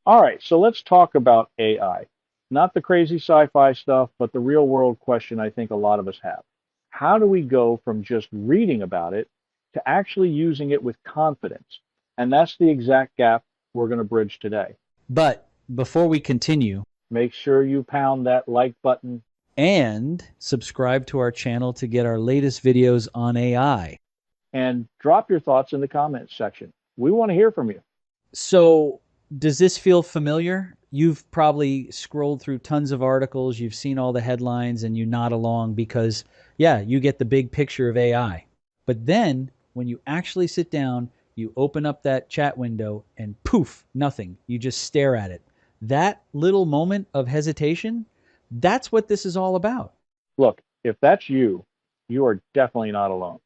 All right, so let's talk about AI. Not the crazy sci-fi stuff, but the real world question I think a lot of us have. How do we go from just reading about it to actually using it with confidence? And that's the exact gap we're going to bridge today. But before we continue, Make sure you pound that like button. and subscribe to our channel to get our latest videos on AI. And drop your thoughts in the comments section. We want to hear from you. So, does this feel familiar? You've probably scrolled through tons of articles, you've seen all the headlines, and you nod along because, yeah, you get the big picture of AI. But then, when you actually sit down, you open up that chat window and poof, nothing. You just stare at it. That little moment of hesitation, that's what this is all about. Look, if that's you, you are definitely not alone.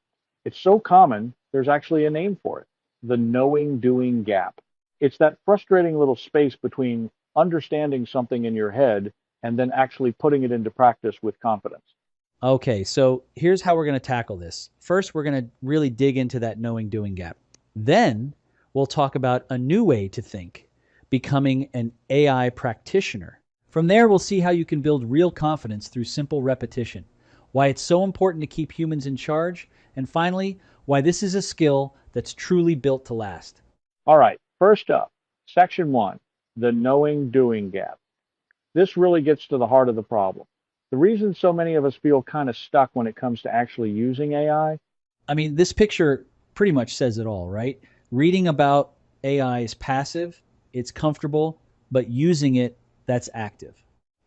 It's so common, there's actually a name for it, the knowing doing gap. It's that frustrating little space between understanding something in your head and then actually putting it into practice with confidence. Okay, so here's how we're going to tackle this. First, we're going to really dig into that knowing doing gap. Then, we'll talk about a new way to think, becoming an AI practitioner. From there, we'll see how you can build real confidence through simple repetition, why it's so important to keep humans in charge, and finally, why this is a skill that's truly built to last. All right, first up, section one, the knowing doing gap. This really gets to the heart of the problem. The reason so many of us feel kind of stuck when it comes to actually using AI. I mean, this picture pretty much says it all, right? Reading about AI is passive, it's comfortable, but using it, that's active.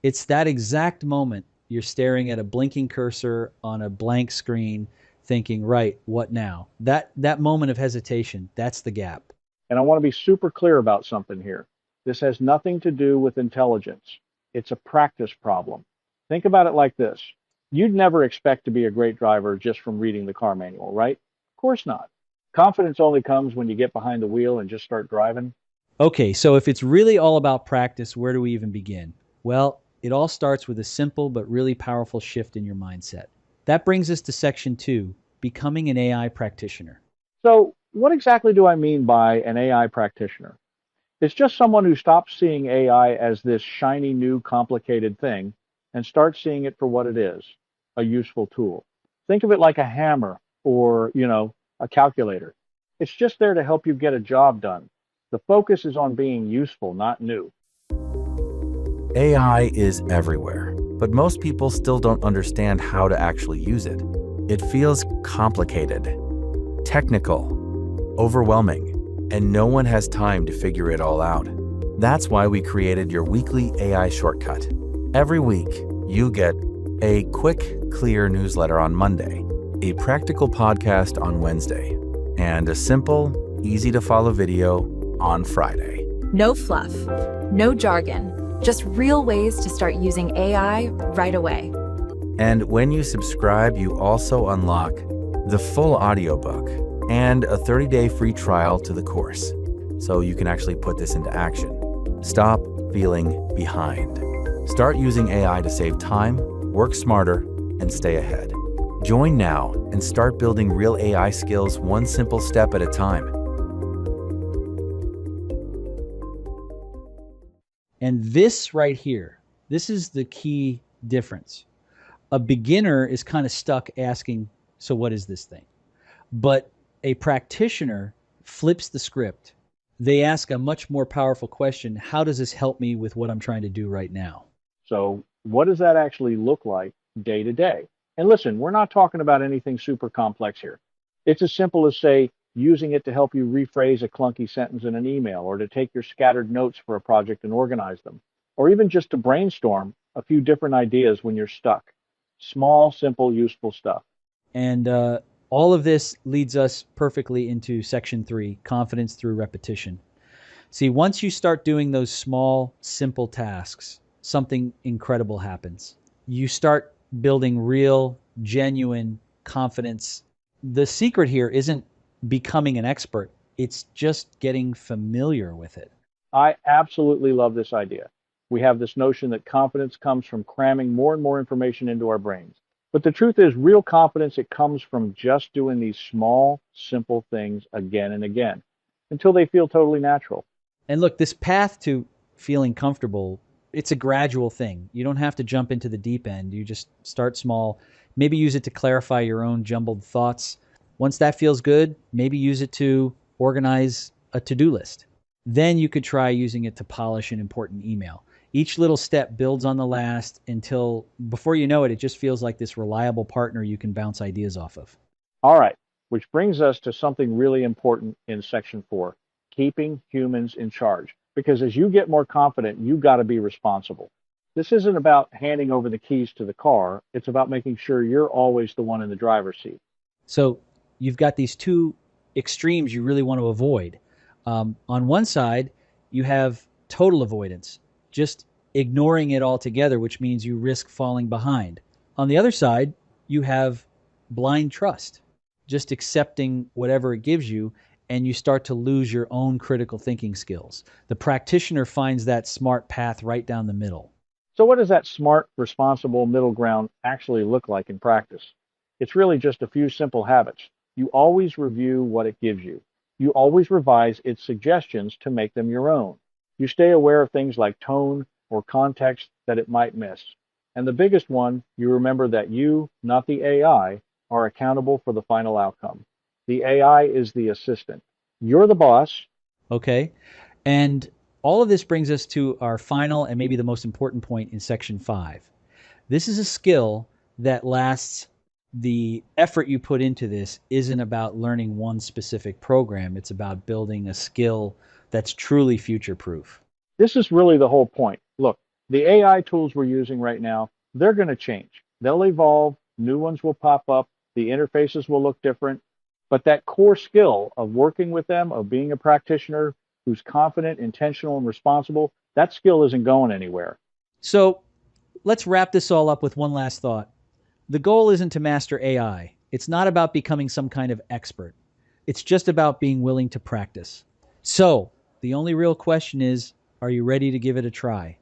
It's that exact moment you're staring at a blinking cursor on a blank screen thinking, right, what now? That moment of hesitation, that's the gap. And I want to be super clear about something here. This has nothing to do with intelligence. It's a practice problem. Think about it like this. You'd never expect to be a great driver just from reading the car manual, right? Of course not. Confidence only comes when you get behind the wheel and just start driving. Okay, so if it's really all about practice, where do we even begin? Well, it all starts with a simple but really powerful shift in your mindset. That brings us to section two, becoming an AI practitioner. So, what exactly do I mean by an AI practitioner? It's just someone who stops seeing AI as this shiny new complicated thing and starts seeing it for what it is, a useful tool. Think of it like a hammer or, a calculator. It's just there to help you get a job done. The focus is on being useful, not new. AI is everywhere, but most people still don't understand how to actually use it. It feels complicated, technical, overwhelming, and no one has time to figure it all out. That's why we created your weekly AI shortcut. Every week, you get a quick, clear newsletter on Monday, a practical podcast on Wednesday, and a simple, easy-to-follow video on Friday. No fluff, no jargon, just real ways to start using AI right away. And when you subscribe, you also unlock the full audiobook and a 30-day free trial to the course, so you can actually put this into action. Stop feeling behind. Start using AI to save time, work smarter, and stay ahead. Join now and start building real AI skills one simple step at a time. And this right here, this is the key difference. A beginner is kind of stuck asking, so what is this thing? But a practitioner flips the script. They ask a much more powerful question. How does this help me with what I'm trying to do right now? So, what does that actually look like day to day? And listen, we're not talking about anything super complex here. It's as simple as, say, using it to help you rephrase a clunky sentence in an email, or to take your scattered notes for a project and organize them, or even just to brainstorm a few different ideas when you're stuck. Small, simple, useful stuff. And all of this leads us perfectly into section three, confidence through repetition. See, once you start doing those small, simple tasks, something incredible happens. You start building real, genuine confidence. The secret here isn't becoming an expert, it's just getting familiar with it. I absolutely love this idea. We have this notion that confidence comes from cramming more and more information into our brains. But the truth is, real confidence, it comes from just doing these small, simple things again and again until they feel totally natural. And look, this path to feeling comfortable, it's a gradual thing. You don't have to jump into the deep end. You just start small. Maybe use it to clarify your own jumbled thoughts. Once that feels good, maybe use it to organize a to-do list. Then you could try using it to polish an important email. Each little step builds on the last until, before you know it, it just feels like this reliable partner you can bounce ideas off of. All right, which brings us to something really important in section 4, keeping humans in charge. Because as you get more confident, you got to be responsible. This isn't about handing over the keys to the car. It's about making sure you're always the one in the driver's seat. So you've got these two extremes you really want to avoid. On one side, you have total avoidance, just ignoring it altogether, which means you risk falling behind. On the other side, you have blind trust, just accepting whatever it gives you, and you start to lose your own critical thinking skills. The practitioner finds that smart path right down the middle. So what does that smart, responsible middle ground actually look like in practice? It's really just a few simple habits. You always review what it gives you. You always revise its suggestions to make them your own. You stay aware of things like tone or context that it might miss. And the biggest one, you remember that you, not the AI, are accountable for the final outcome. The AI is the assistant. You're the boss. Okay. And all of this brings us to our final and maybe the most important point in section 5. This is a skill that lasts. The effort you put into this isn't about learning one specific program. It's about building a skill that's truly future proof. This is really the whole point. Look, the AI tools we're using right now, they're going to change. They'll evolve. New ones will pop up. The interfaces will look different. But that core skill of working with them, of being a practitioner who's confident, intentional, and responsible, that skill isn't going anywhere. So let's wrap this all up with one last thought. The goal isn't to master AI. It's not about becoming some kind of expert. It's just about being willing to practice. So the only real question is, are you ready to give it a try?